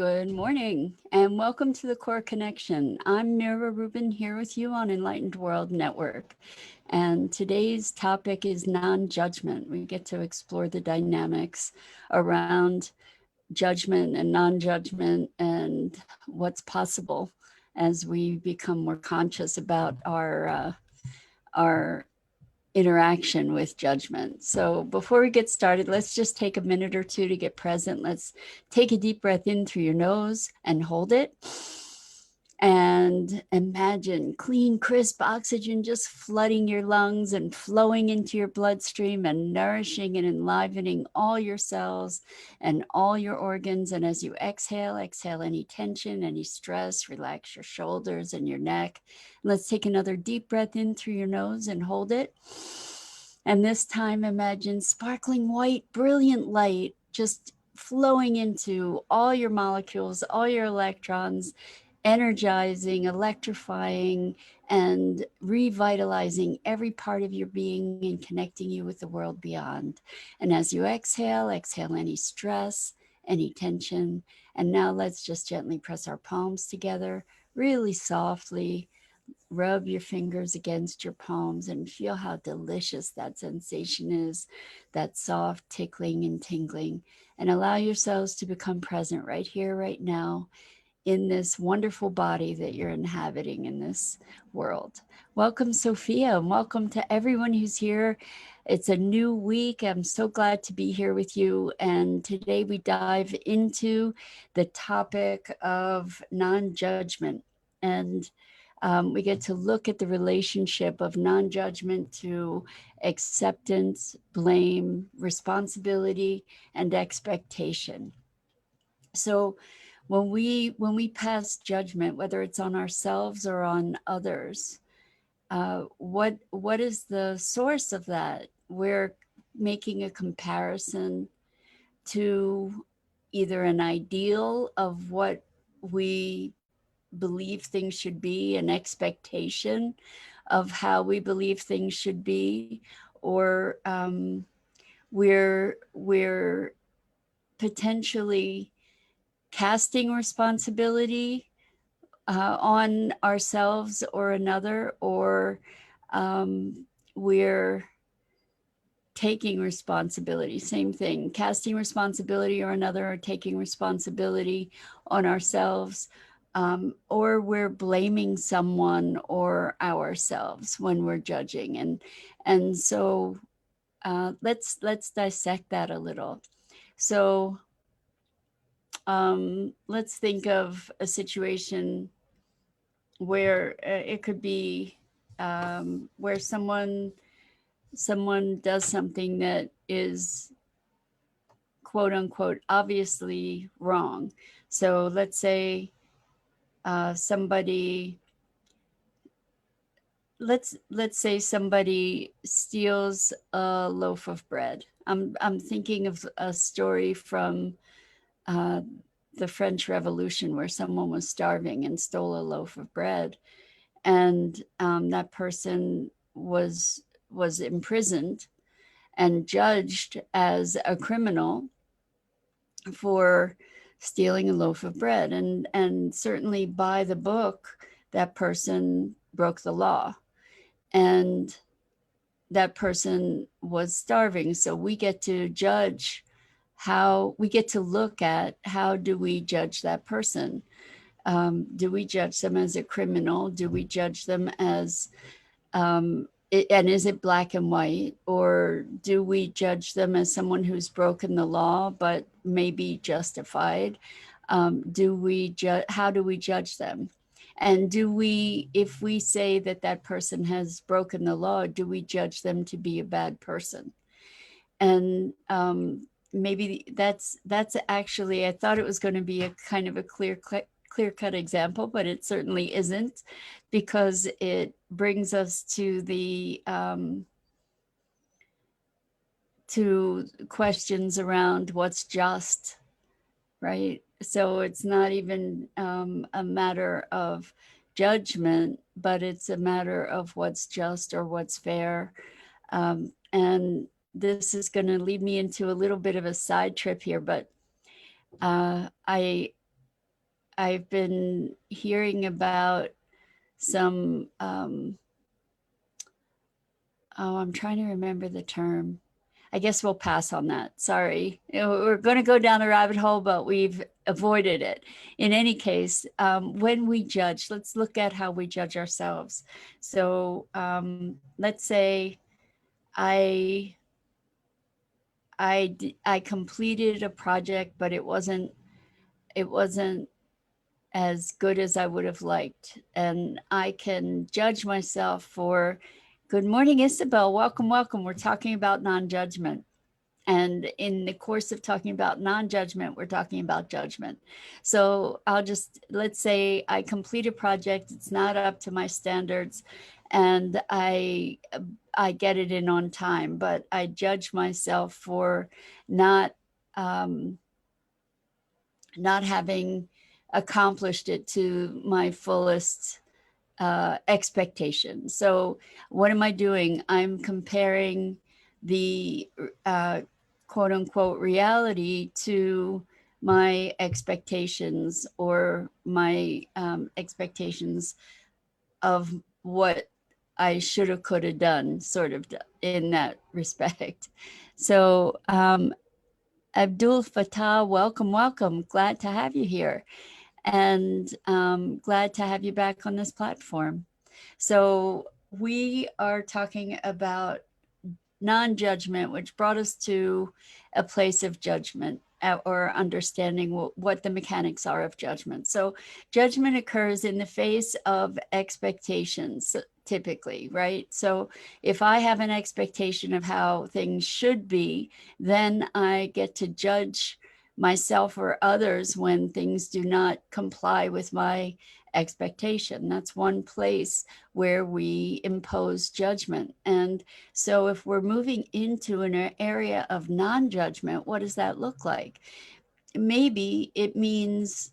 Good morning and welcome to the Core Connection. I'm Mira Rubin here with you on Enlightened World Network. And today's topic is non-judgment. We get to explore the dynamics around judgment and non-judgment and what's possible as we become more conscious about our interaction with judgment. So before we get started, let's just take a minute or two to get present. Let's take a deep breath in through your nose and hold it. And imagine clean, crisp oxygen just flooding your lungs and flowing into your bloodstream and nourishing and enlivening all your cells and all your organs. And as you exhale any tension, any stress, relax your shoulders and your neck. Let's take another deep breath in through your nose and hold it. And this time, imagine sparkling white, brilliant light just flowing into all your molecules, all your electrons, energizing, electrifying, and revitalizing every part of your being and connecting you with the world beyond. And as you exhale any stress, any tension. And now let's just gently press our palms together, really softly. Rub your fingers against your palms and feel how delicious that sensation is, that soft tickling and tingling. And allow yourselves to become present right here, right now, in this wonderful body that you're inhabiting in this world. Welcome, Sophia, and welcome to everyone who's here. It's a new week. I'm so glad to be here with you. And today we dive into the topic of non-judgment. And we get to look at the relationship of non-judgment to acceptance, blame, responsibility, and expectation. So when we pass judgment, whether it's on ourselves or on others, what is the source of that? We're making a comparison to either an ideal of what we believe things should be, an expectation of how we believe things should be, or we're potentially casting responsibility on ourselves or another, or we're taking responsibility, same thing, casting responsibility or another, or taking responsibility on ourselves, or we're blaming someone or ourselves when we're judging. And so let's dissect that a little. So let's think of a situation where it could be where someone does something that is quote unquote obviously wrong. So let's say somebody steals a loaf of bread. I'm thinking of a story from the French Revolution where someone was starving and stole a loaf of bread, and that person was imprisoned and judged as a criminal for stealing a loaf of bread, and certainly by the book that person broke the law, and that person was starving. So we get to judge we get to look at how do we judge that person. Do we judge them as a criminal? Do we judge them as, and is it black and white? Or do we judge them as someone who's broken the law but may be justified? How do we judge them? And if we say that person has broken the law, do we judge them to be a bad person? And maybe that's actually, I thought it was going to be a kind of a clear-cut example, but it certainly isn't, because it brings us to the to questions around what's just, right? So it's not even a matter of judgment, but it's a matter of what's just or what's fair. And this is going to lead me into a little bit of a side trip here, but I I've been hearing about some, I'm trying to remember the term. I guess we'll pass on that. Sorry. We're going to go down the rabbit hole, but we've avoided it. In any case, when we judge, let's look at how we judge ourselves. So let's say I completed a project, but it wasn't as good as I would have liked. And I can judge myself for, good morning, Isabel. Welcome, welcome. We're talking about non-judgment. And in the course of talking about non-judgment, we're talking about judgment. So let's say I complete a project, it's not up to my standards, and I get it in on time, but I judge myself for not having accomplished it to my fullest expectation. So what am I doing? I'm comparing the quote unquote reality to my expectations, or my expectations of what I should have, could have done, sort of in that respect. So Abdul Fattah, welcome, welcome. Glad to have you here. And glad to have you back on this platform. So we are talking about non-judgment, which brought us to a place of judgment, or understanding what the mechanics are of judgment. So judgment occurs in the face of expectations, typically, right? So if I have an expectation of how things should be, then I get to judge myself or others when things do not comply with my expectation. That's one place where we impose judgment. And so if we're moving into an area of non-judgment, what does that look like? Maybe it means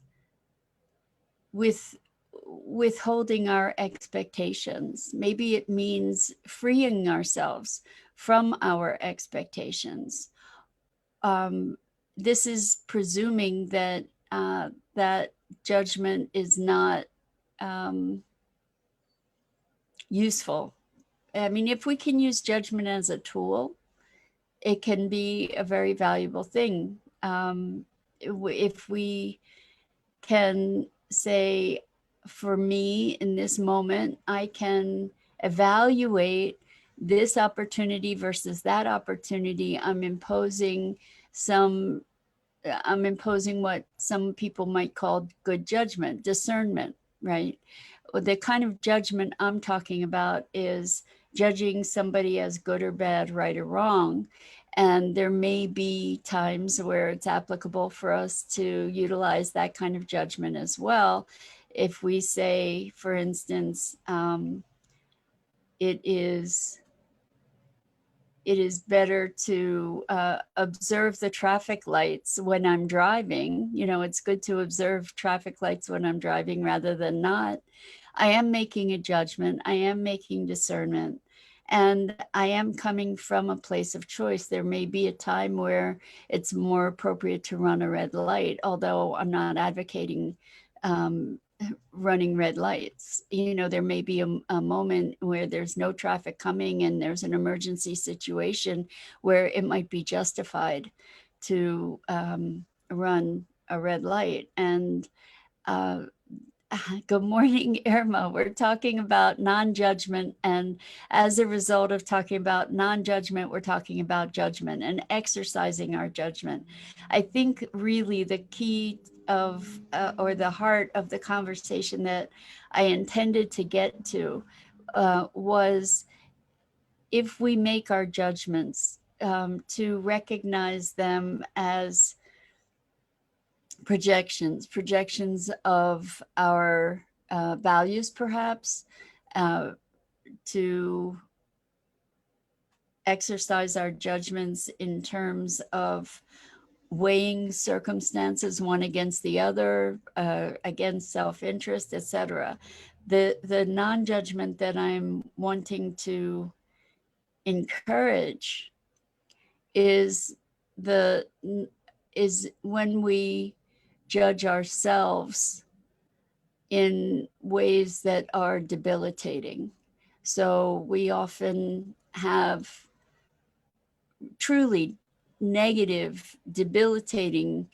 withholding our expectations. Maybe it means freeing ourselves from our expectations. This is presuming that that judgment is not useful. I mean, if we can use judgment as a tool, it can be a very valuable thing. If we can say, for me in this moment, I can evaluate this opportunity versus that opportunity. I'm imposing what some people might call good judgment, discernment, right? The kind of judgment I'm talking about is judging somebody as good or bad, right or wrong. And there may be times where it's applicable for us to utilize that kind of judgment as well. If we say, for instance, it is better to observe the traffic lights when I'm driving. You know, it's good to observe traffic lights when I'm driving rather than not. I am making a judgment. I am making discernment. And I am coming from a place of choice. There may be a time where it's more appropriate to run a red light, although I'm not advocating running red lights. You know, there may be a moment where there's no traffic coming and there's an emergency situation where it might be justified to run a red light. And good morning, Irma. We're talking about non-judgment, and as a result of talking about non-judgment, we're talking about judgment and exercising our judgment. I think really the key of, or the heart of the conversation that I intended to get to was, if we make our judgments, to recognize them as projections of our values, perhaps, to exercise our judgments in terms of weighing circumstances one against the other, against self-interest, etc. The non-judgment that I'm wanting to encourage is when we judge ourselves in ways that are debilitating. So we often have truly negative, debilitating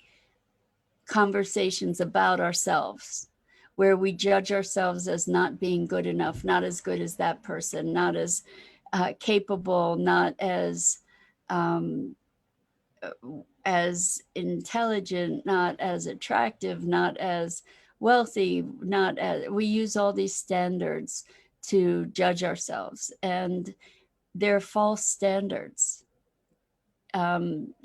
conversations about ourselves, where we judge ourselves as not being good enough, not as good as that person, not as capable, not um, as intelligent, not as attractive, not as wealthy, not as, we use all these standards to judge ourselves, and they're false standards.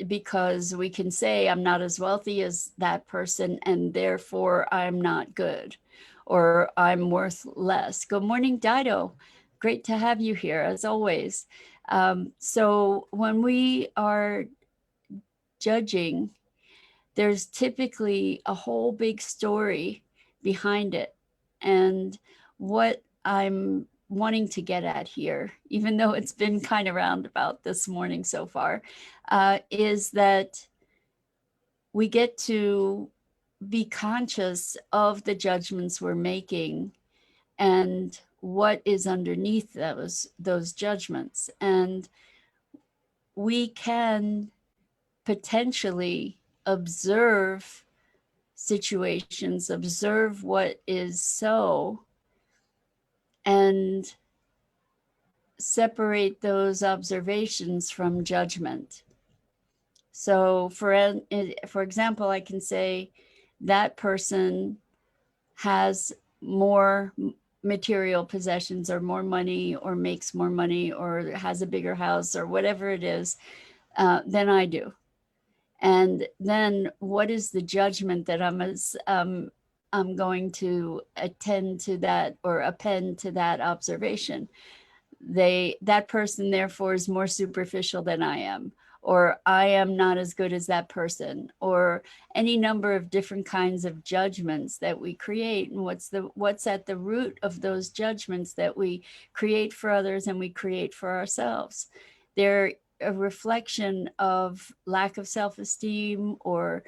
Because we can say I'm not as wealthy as that person and therefore I'm not good, or I'm worth less. Good morning, Dido. Great to have you here as always. So when we are judging, there's typically a whole big story behind it. And what I'm wanting to get at here, even though it's been kind of roundabout this morning so far, is that we get to be conscious of the judgments we're making and what is underneath those judgments. And we can potentially observe situations, observe what is so, and separate those observations from judgment. So for example, I can say that person has more material possessions or more money or makes more money or has a bigger house or whatever it is than I do. And then what is the judgment that I'm going to attend to that or append to that observation? That person therefore is more superficial than I am, or I am not as good as that person, or any number of different kinds of judgments that we create. And what's at the root of those judgments that we create for others and we create for ourselves? They're a reflection of lack of self-esteem, or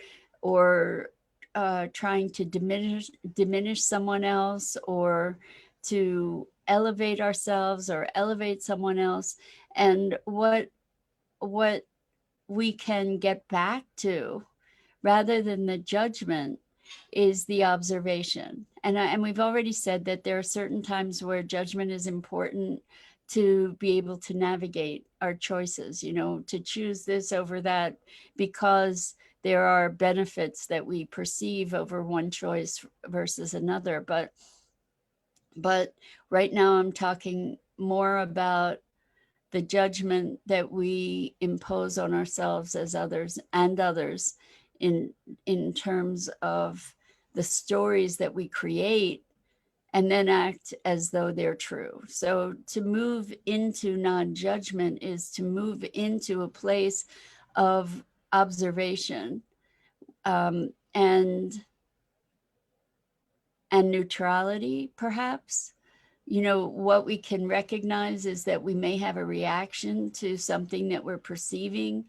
trying to diminish someone else, or to elevate ourselves or elevate someone else. And what we can get back to, rather than the judgment, is the observation. And we've already said that there are certain times where judgment is important to be able to navigate our choices, to choose this over that, because there are benefits that we perceive over one choice versus another. But right now I'm talking more about the judgment that we impose on ourselves as others in terms of the stories that we create and then act as though they're true. So to move into non-judgment is to move into a place of observation, and neutrality, perhaps. What we can recognize is that we may have a reaction to something that we're perceiving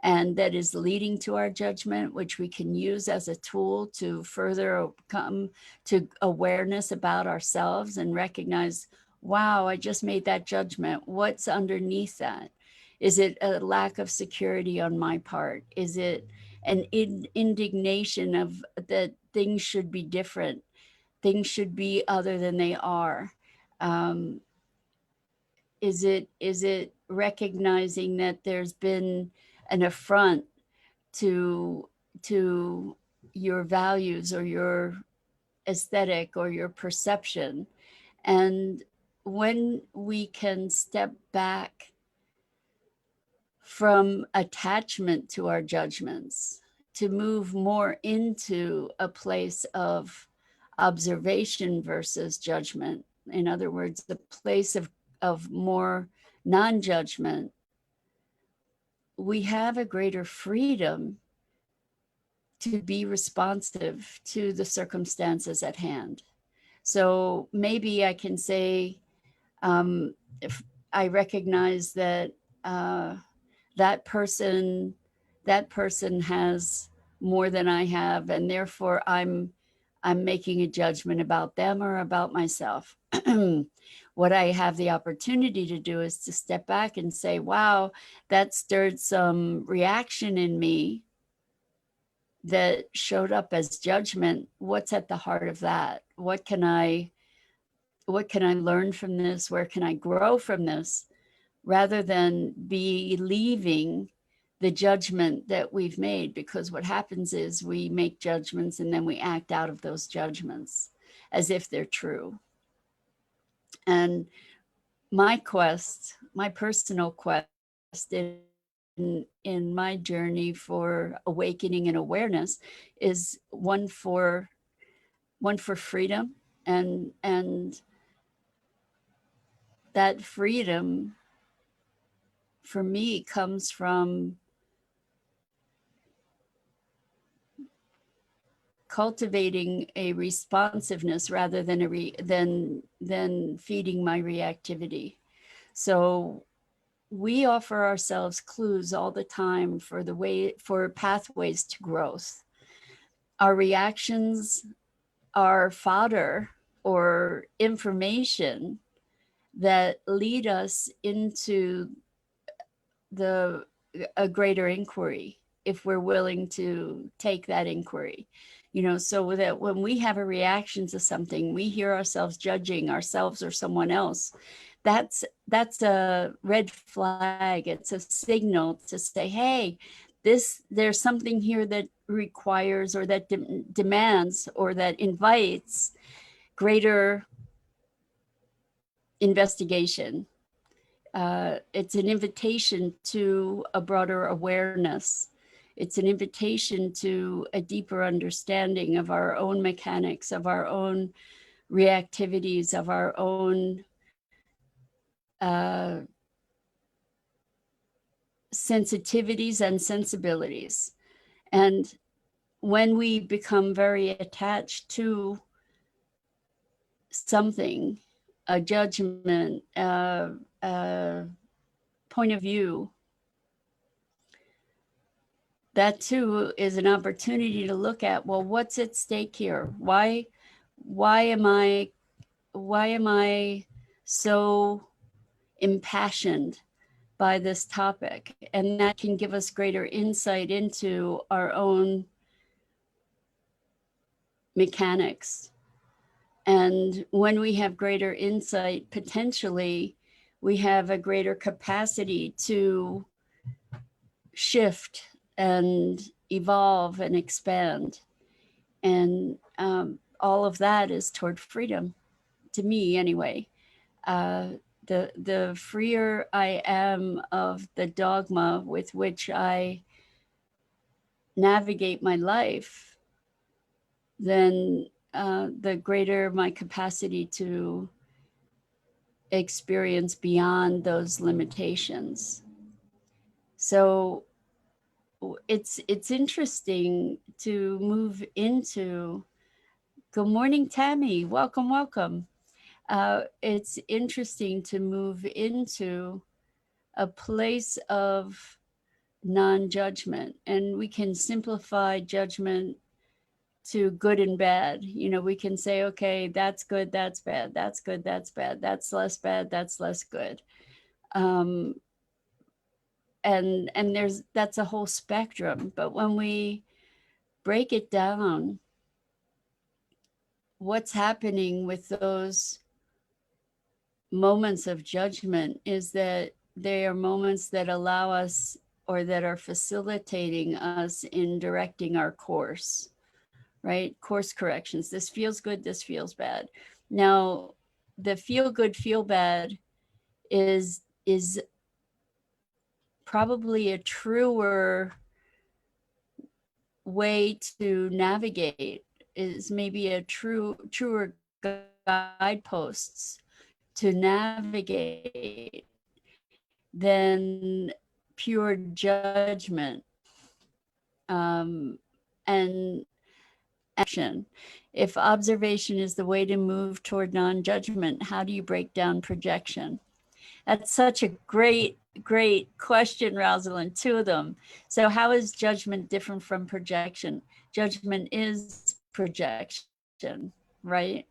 and that is leading to our judgment, which we can use as a tool to further come to awareness about ourselves and recognize, wow, I just made that judgment. What's underneath that? Is it a lack of security on my part? Is it an indignation of that things should be different? Things should be other than they are? Um, is it recognizing that there's been an affront to your values or your aesthetic or your perception? And when we can step back from attachment to our judgments to move more into a place of observation versus judgment, in other words, the place of more non-judgment, we have a greater freedom to be responsive to the circumstances at hand. So maybe I can say, if I recognize that that person has more than I have, and therefore I'm I'm making a judgment about them or about myself. What I have the opportunity to do is to step back and say, wow, that stirred some reaction in me that showed up as judgment. What's at the heart of that? What can I learn from this? Where can I grow from this? Rather than believing the judgment that we've made, because what happens is we make judgments and then we act out of those judgments as if they're true. And my quest, my personal quest in my journey for awakening and awareness is one for freedom, and that freedom for me comes from cultivating a responsiveness rather than than feeding my reactivity. So we offer ourselves clues all the time for pathways to growth. Our reactions are fodder or information that lead us into a greater inquiry, if we're willing to take that inquiry. So that when we have a reaction to something, we hear ourselves judging ourselves or someone else, that's a red flag. It's a signal to say, hey, there's something here that requires or that demands or that invites greater investigation. It's an invitation to a broader awareness. It's an invitation to a deeper understanding of our own mechanics, of our own reactivities, of our own sensitivities and sensibilities. And when we become very attached to something, a judgment, point of view, that too is an opportunity to look at, well, what's at stake here? Why am I so impassioned by this topic? And that can give us greater insight into our own mechanics. And when we have greater insight, potentially we have a greater capacity to shift and evolve and expand. And all of that is toward freedom, to me anyway. The freer I am of the dogma with which I navigate my life, then the greater my capacity to experience beyond those limitations. So it's interesting to move into. Good morning, Tammy. Welcome, welcome. It's interesting to move into a place of non-judgment, and we can simplify judgment to good and bad. We can say, okay, that's good, that's bad, that's good, that's bad, that's less bad, that's less good. And that's a whole spectrum. But when we break it down, what's happening with those moments of judgment is that they are moments that allow us, or that are facilitating us in directing our course, right? Course corrections. This feels good, this feels bad. Now, the feel good, feel bad is probably a truer way to navigate, is maybe a truer guideposts to navigate than pure judgment and action. If observation is the way to move toward non-judgment, how do you break down projection? That's such a great question, Rosalind, two of them. So how is judgment different from projection? Judgment is projection. right?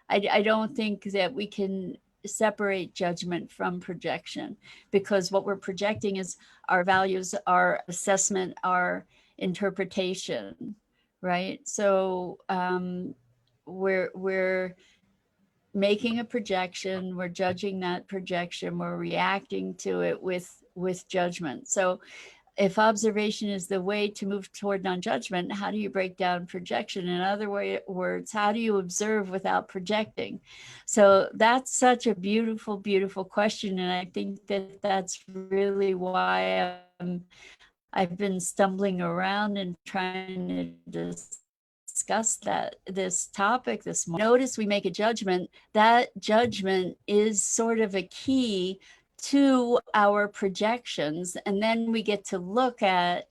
I don't think that we can separate judgment from projection, because what we're projecting is our values, our assessment, our interpretation, right? So we're making a projection, we're judging that projection, we're reacting to it with judgment. So if observation is the way to move toward non-judgment, how do you break down projection? In other words, how do you observe without projecting? So that's such a beautiful, beautiful question. And I think that that's really why I've been stumbling around and trying to discuss this topic this morning. Notice we make a judgment. That judgment is sort of a key to our projections, and then we get to look at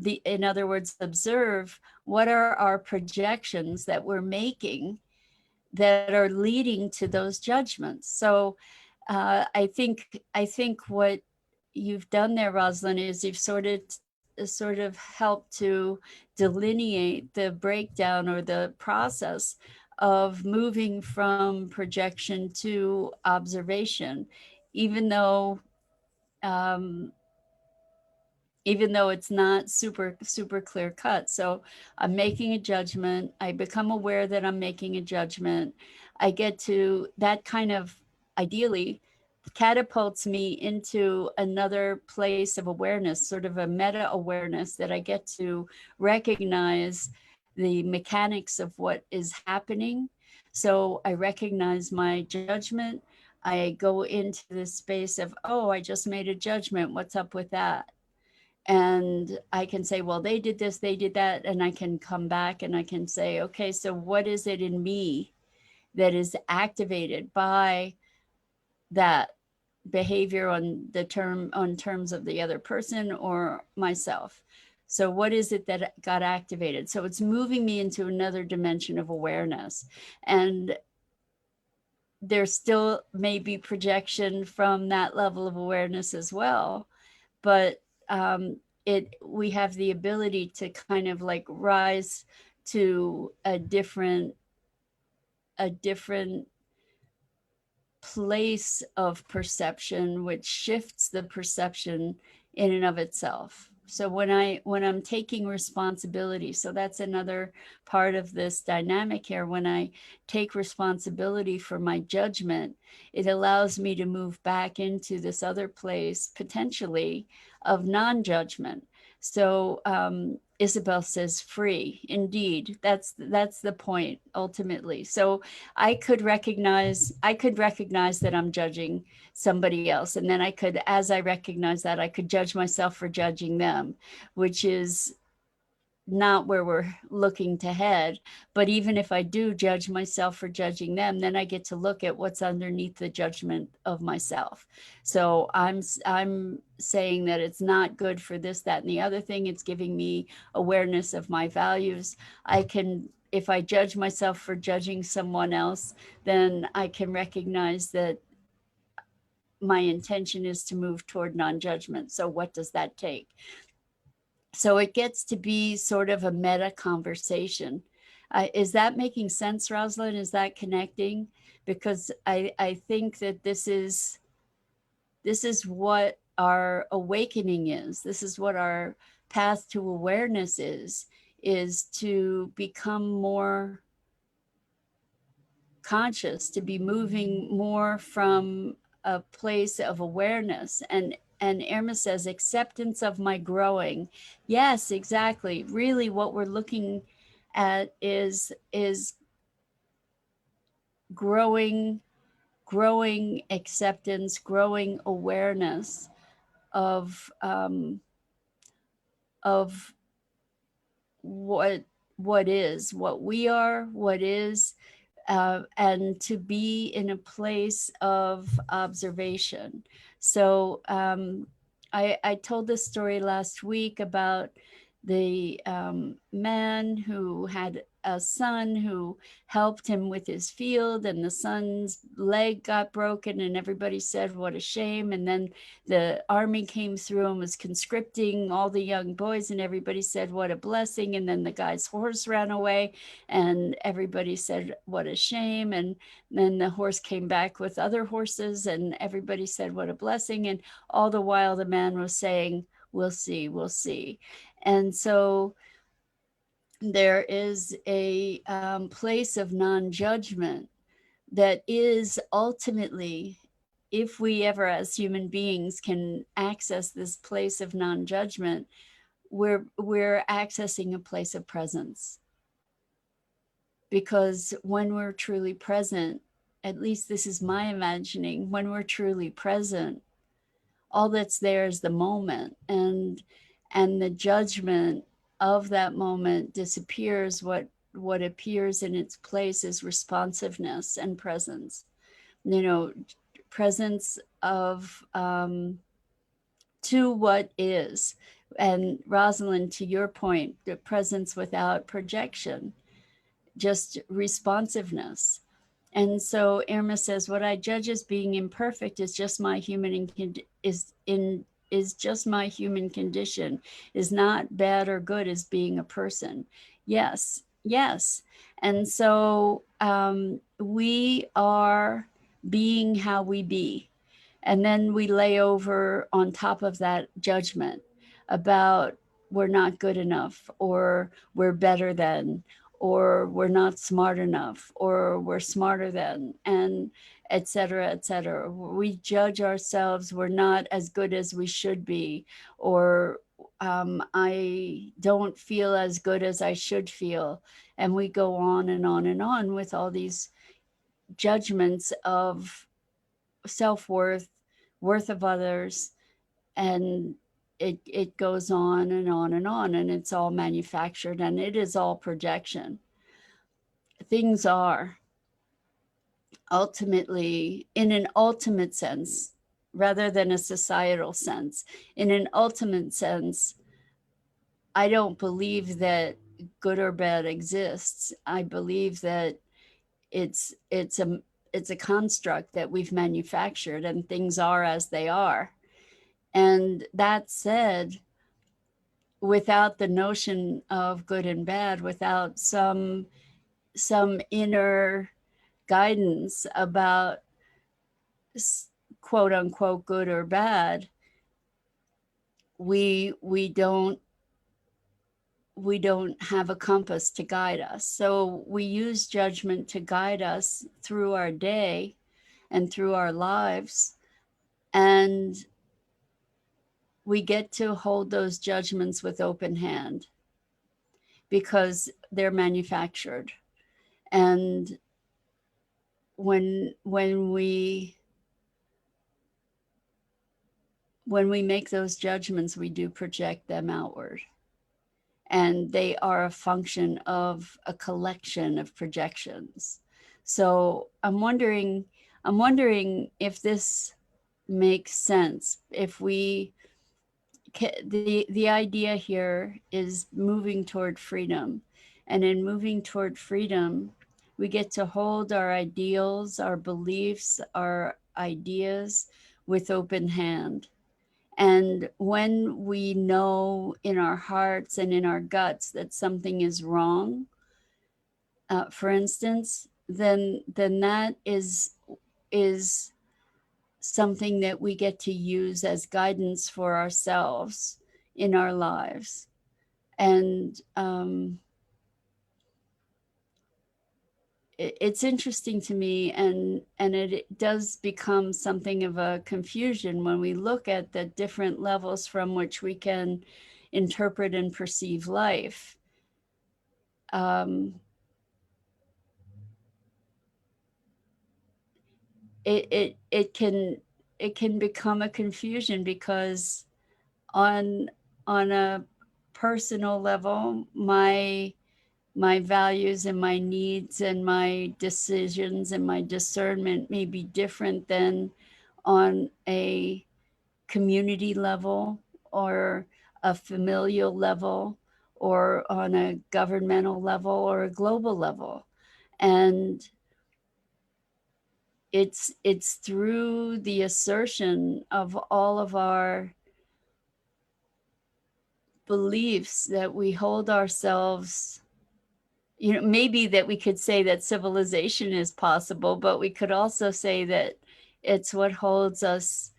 in other words, observe what are our projections that we're making that are leading to those judgments. So I think what you've done there, Rosalind, is you've sort of helped to delineate the breakdown or the process of moving from projection to observation, even though it's not super clear cut. So I'm making a judgment. I become aware that I'm making a judgment. I get to that kind of ideally catapults me into another place of awareness, sort of a meta awareness, that I get to recognize the mechanics of what is happening. So I recognize my judgment. I go into this space of, oh, I just made a judgment. What's up with that? And I can say, well, they did this, they did that. And I can come back and I can say, okay, so what is it in me that is activated by that behavior on terms of the other person or myself? So what is it that got activated? So it's moving me into another dimension of awareness. And there still may be projection from that level of awareness as well. But we have the ability to kind of like rise to a different place of perception, which shifts the perception in and of itself. So when I'm taking responsibility, so that's another part of this dynamic here. When I take responsibility for my judgment, it allows me to move back into this other place potentially of non-judgment. So Isabel says free. Indeed, that's the point ultimately. So I could recognize that I'm judging somebody else, and then I could, as I recognize that, I could judge myself for judging them, which is not where we're looking to head. But even if I do judge myself for judging them, then I get to look at what's underneath the judgment of myself. So I'm saying that it's not good for this, that, and the other thing. It's giving me awareness of my values. If I judge myself for judging someone else, then I can recognize that my intention is to move toward non-judgment. So what does that take? So it gets to be sort of a meta conversation. Is that making sense, Rosalind? Is that connecting? Because I think that this is what our awakening is. This is what our path to awareness is to become more conscious, to be moving more from a place of awareness. And Irma says, acceptance of my growing. Yes, exactly. Really what we're looking at is growing acceptance, growing awareness of what is, what we are, what is, and to be in a place of observation. So I told this story last week about the man who had a son who helped him with his field, and the son's leg got broken, and everybody said, what a shame. And then the army came through and was conscripting all the young boys, and everybody said, what a blessing. And then the guy's horse ran away, and everybody said, what a shame. And then the horse came back with other horses, and everybody said, what a blessing. And all the while, the man was saying, we'll see, we'll see. And so there is a place of non-judgment that is ultimately, if we ever as human beings can access this place of non-judgment, we're accessing a place of presence. Because when we're truly present, at least this is my imagining, when we're truly present, all that's there is the moment, and the judgment of that moment disappears. What appears in its place is responsiveness and presence, presence of to what is. And Rosalind, to your point, the presence without projection, just responsiveness. And so Irma says, what I judge as being imperfect is just my human is just my human condition, is not bad or good as being a person. Yes, yes. And so we are being how we be. And then we lay over on top of that judgment about we're not good enough, or we're better than, or we're not smart enough, or we're smarter than, and et cetera, et cetera. We judge ourselves, we're not as good as we should be, or I don't feel as good as I should feel. And we go on and on and on with all these judgments of self-worth, worth of others, and it goes on and on and on, and it's all manufactured, and it is all projection. Things are ultimately, in an ultimate sense, rather than a societal sense, in an ultimate sense, I don't believe that good or bad exists. I believe that it's a construct that we've manufactured, and things are as they are. And that said, without the notion of good and bad, without some inner guidance about quote unquote good or bad, we don't have a compass to guide us. So we use judgment to guide us through our day and through our lives, and we get to hold those judgments with open hand because they're manufactured. And when we make those judgments, we do project them outward, and they are a function of a collection of projections. So I'm wondering if this makes sense. If we the idea here is moving toward freedom, and in moving toward freedom, we get to hold our ideals, our beliefs, our ideas with open hand. And when we know in our hearts and in our guts that something is wrong, for instance, then that is something that we get to use as guidance for ourselves in our lives. And it's interesting to me, and it does become something of a confusion when we look at the different levels from which we can interpret and perceive life. It can become a confusion because on a personal level, my values and my needs and my decisions and my discernment may be different than on a community level or a familial level or on a governmental level or a global level. And it's through the assertion of all of our beliefs that we hold ourselves, you know, maybe that we could say that civilization is possible, but we could also say that it's what holds us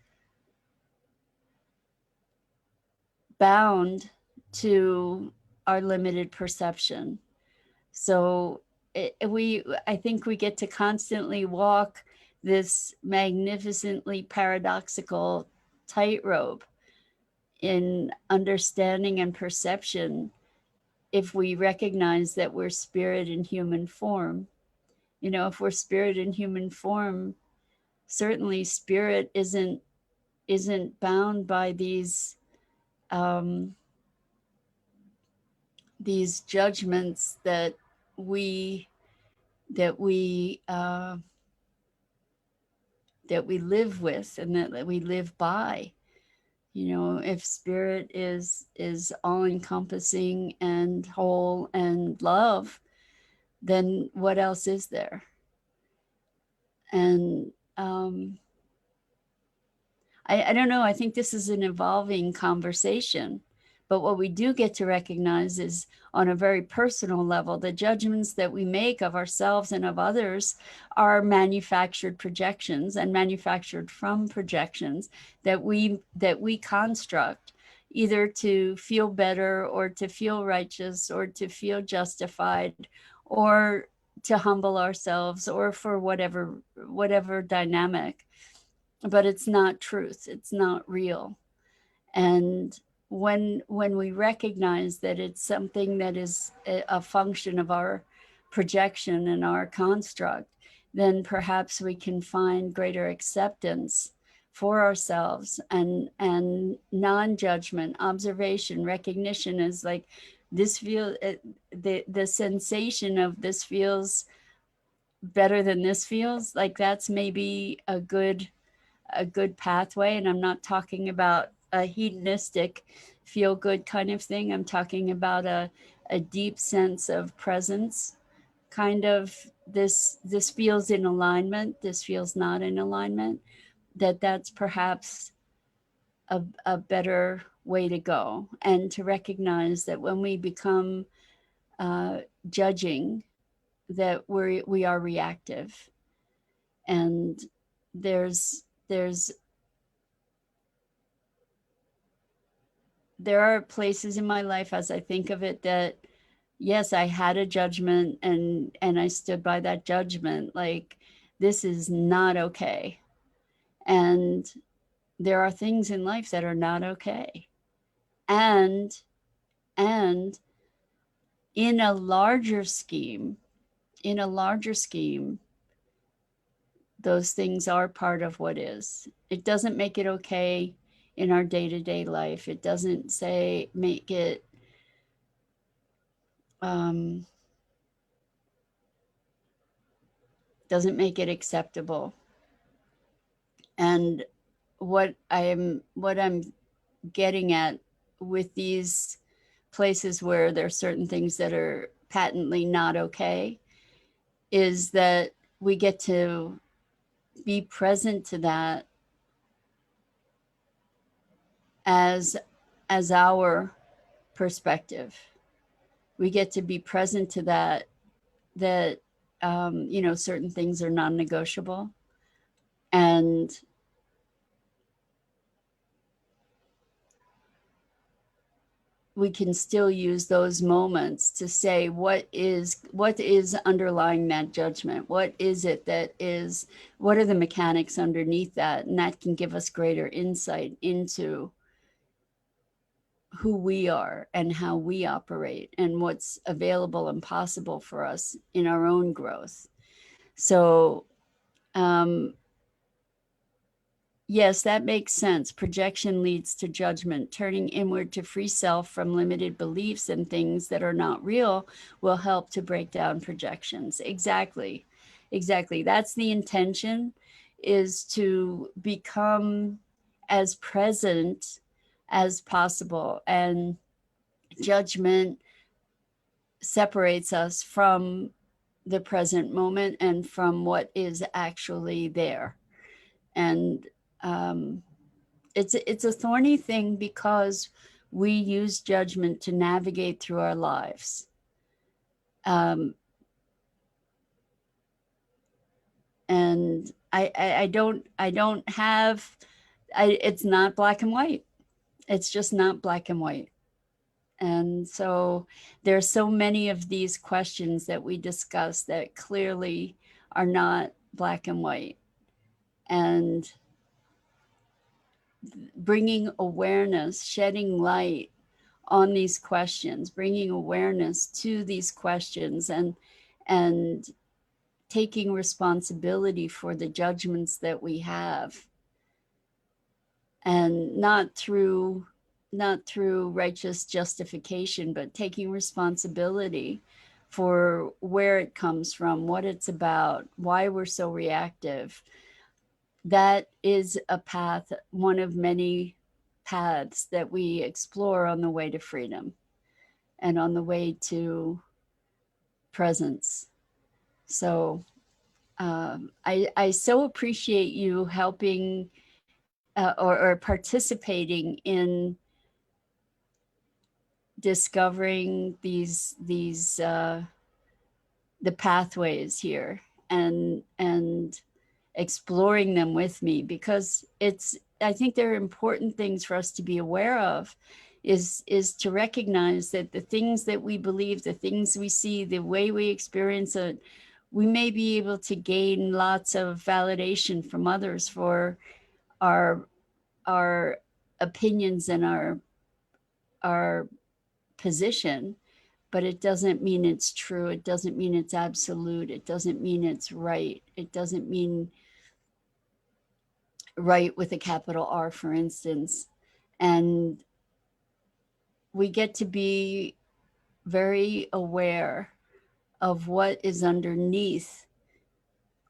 bound to our limited perception. So I think we get to constantly walk this magnificently paradoxical tightrope in understanding and perception if we recognize that we're spirit in human form. You know, if we're spirit in human form, certainly spirit isn't bound by these judgments we that we uh, that we live with and that we live by. You know, if spirit is all encompassing and whole and love, then what else is there? And I don't know. I think this is an evolving conversation. But what we do get to recognize is, on a very personal level, the judgments that we make of ourselves and of others are manufactured projections, and manufactured from projections that we construct, either to feel better or to feel righteous or to feel justified or to humble ourselves, or for whatever dynamic. But it's not truth, it's not real. And when we recognize that it's something that is a function of our projection and our construct, then perhaps we can find greater acceptance for ourselves, and non-judgment, observation, recognition is like, this feel the sensation of this feels better than this feels, like that's maybe a good pathway. And I'm not talking about a hedonistic feel good kind of thing. I'm talking about a deep sense of presence, kind of, this feels in alignment, this feels not in alignment, that's perhaps a better way to go. And to recognize that when we become judging, that we are reactive. And there's there are places in my life, as I think of it, that yes, I had a judgment, and I stood by that judgment, like, this is not okay. And there are things in life that are not okay. And and in a larger scheme, in a larger scheme, those things are part of what is. It doesn't make it okay in our day-to-day life. It doesn't say make it doesn't make it acceptable. And what I'm getting at with these places where there are certain things that are patently not okay is that we get to be present to that as our perspective. We get to be present to that you know, certain things are non-negotiable, and we can still use those moments to say what is underlying that judgment. What is it that is, what are the mechanics underneath that? And that can give us greater insight into who we are and how we operate and what's available and possible for us in our own growth. So yes, that makes sense. Projection leads to judgment. Turning inward to free self from limited beliefs and things that are not real will help to break down projections. Exactly. Exactly. That's the intention, is to become as present as possible. And judgment separates us from the present moment and from what is actually there. And it's a thorny thing because we use judgment to navigate through our lives. And I don't have, it's not black and white. It's just not black and white. And so there's so many of these questions that we discuss that clearly are not black and white. And bringing awareness, shedding light on these questions, bringing awareness to these questions, and taking responsibility for the judgments that we have, and not through righteous justification, but taking responsibility for where it comes from, what it's about, why we're so reactive. That is a path, one of many paths that we explore on the way to freedom and on the way to presence. So I so appreciate you helping or participating in discovering the pathways here, and exploring them with me, because I think they're important things for us to be aware of, is to recognize that the things that we believe, the things we see, the way we experience it, we may be able to gain lots of validation from others for our opinions and our position, but it doesn't mean it's true. It doesn't mean it's absolute. It doesn't mean it's right. It doesn't mean right with a capital R, for instance. And we get to be very aware of what is underneath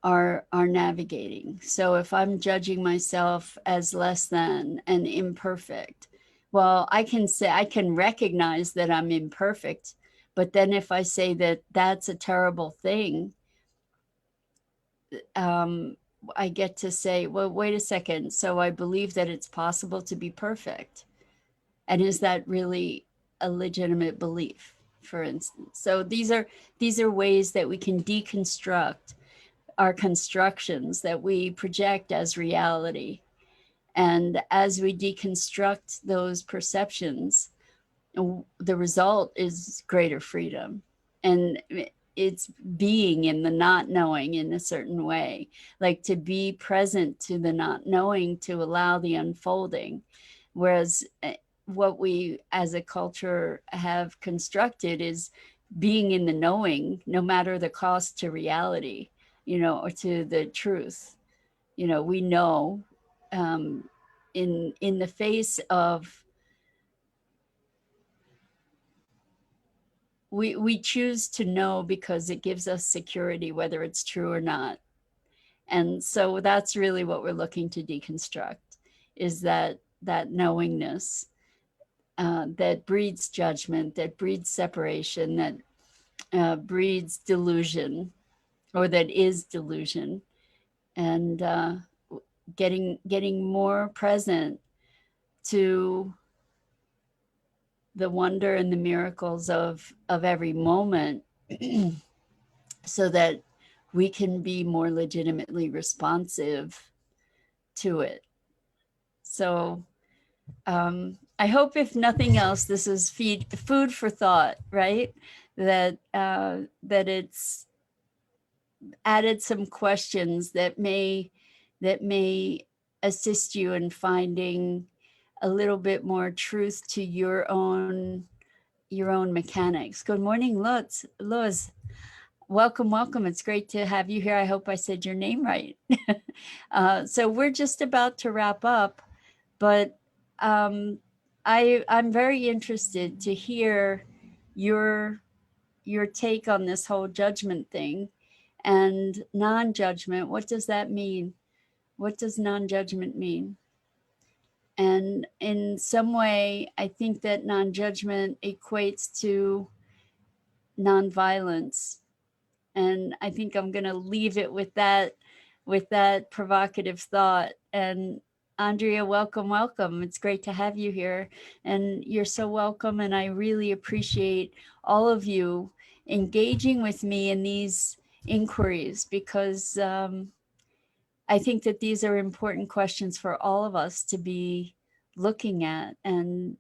our navigating. So if I'm judging myself as less than and imperfect, well, I can recognize that I'm imperfect, but then if I say that that's a terrible thing, I get to say, well, wait a second. So I believe that it's possible to be perfect. And is that really a legitimate belief, for instance? So these are ways that we can deconstruct our constructions that we project as reality. And as we deconstruct those perceptions, the result is greater freedom. And it's being in the not knowing in a certain way, like to be present to the not knowing, to allow the unfolding. Whereas what we as a culture have constructed is being in the knowing, no matter the cost to reality, or to the truth. We know, in the face of, we choose to know because it gives us security, whether it's true or not. And so that's really what we're looking to deconstruct, is that knowingness that breeds judgment, that breeds separation, that breeds delusion, or that is delusion, and getting more present to the wonder and the miracles of every moment, so that we can be more legitimately responsive to it. So I hope, if nothing else, this is food for thought, right? That it's added some questions that may assist you in finding a little bit more truth to your own mechanics. Good morning, Luz. Welcome. It's great to have you here. I hope I said your name right. So we're just about to wrap up, but I'm very interested to hear your take on this whole judgment thing and non-judgment. What does that mean? What does non-judgment mean? And in some way, I think that non-judgment equates to nonviolence. And I think I'm going to leave it with that provocative thought. And Andrea, welcome, welcome. It's great to have you here. And you're so welcome. And I really appreciate all of you engaging with me in these inquiries, because I think that these are important questions for all of us to be looking at and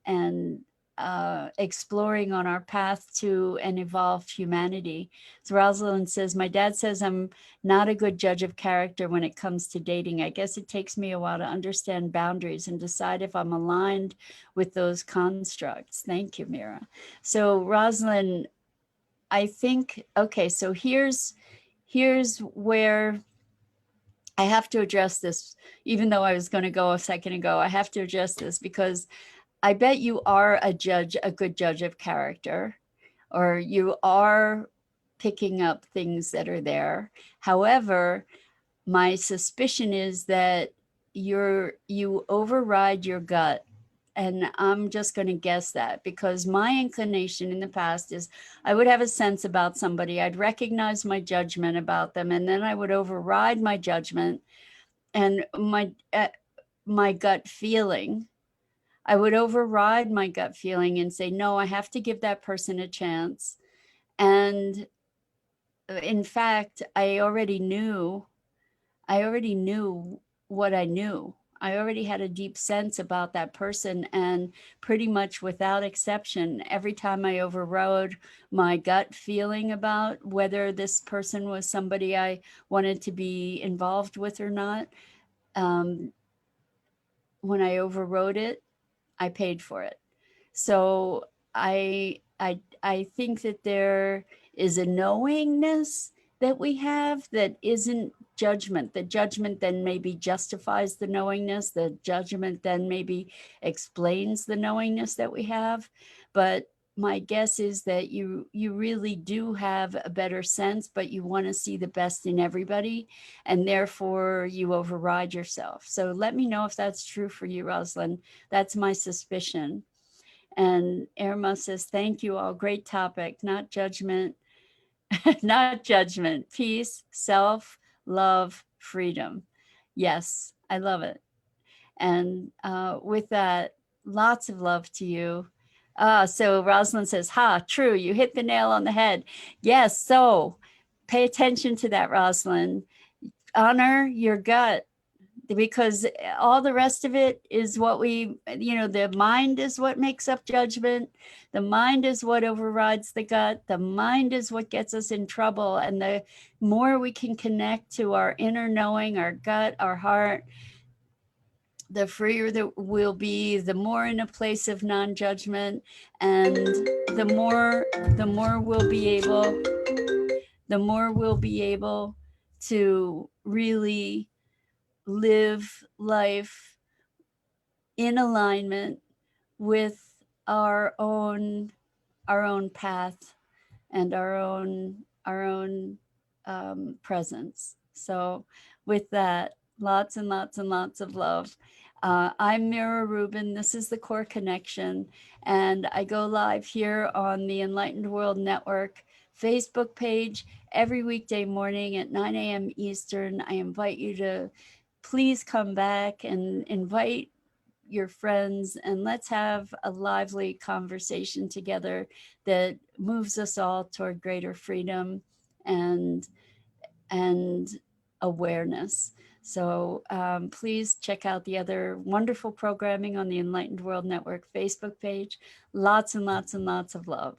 exploring on our path to an evolved humanity. So Rosalind says, my dad says I'm not a good judge of character when it comes to dating. I guess it takes me a while to understand boundaries and decide if I'm aligned with those constructs. Thank you, Mira. So Rosalind, I think, okay, so here's where I have to address this, even though I was going to go a second ago. I have to address this because I bet you are a good judge of character, or you are picking up things that are there. However, my suspicion is that you override your gut. And I'm just going to guess that, because my inclination in the past is I would have a sense about somebody, I'd recognize my judgment about them, and then I would override my judgment and my gut feeling. I would override my gut feeling and say, no, I have to give that person a chance. And in fact, I already knew what I knew. I already had a deep sense about that person, and pretty much without exception, every time I overrode my gut feeling about whether this person was somebody I wanted to be involved with or not, when I overrode it, I paid for it. So I think that there is a knowingness that we have that isn't judgment. The judgment then maybe justifies the knowingness. The judgment then maybe explains the knowingness that we have. But my guess is that you really do have a better sense, but you want to see the best in everybody, and therefore you override yourself. So let me know if that's true for you, Rosalind. That's my suspicion. And Irma says, thank you all. Great topic. Not judgment, not judgment. Peace, self, love, freedom. Yes, I love it. And with that, lots of love to you. So Rosalind says, true. You hit the nail on the head. Yes. So pay attention to that, Rosalind. Honor your gut, because all the rest of it is what the mind is what makes up judgment. The mind is what overrides the gut. The mind is what gets us in trouble. And the more we can connect to our inner knowing, our gut, our heart, the freer that we'll be, the more in a place of non-judgment, and the more we'll be able to really live life in alignment with our own path and our own presence. So with that, lots and lots and lots of love. I'm Mira Rubin. This is the Core Connection, and I go live here on the Enlightened World Network Facebook page every weekday morning at 9 a.m. Eastern. I invite you to please come back and invite your friends, and let's have a lively conversation together that moves us all toward greater freedom and awareness. So please check out the other wonderful programming on the Enlightened World Network Facebook page. Lots and lots and lots of love.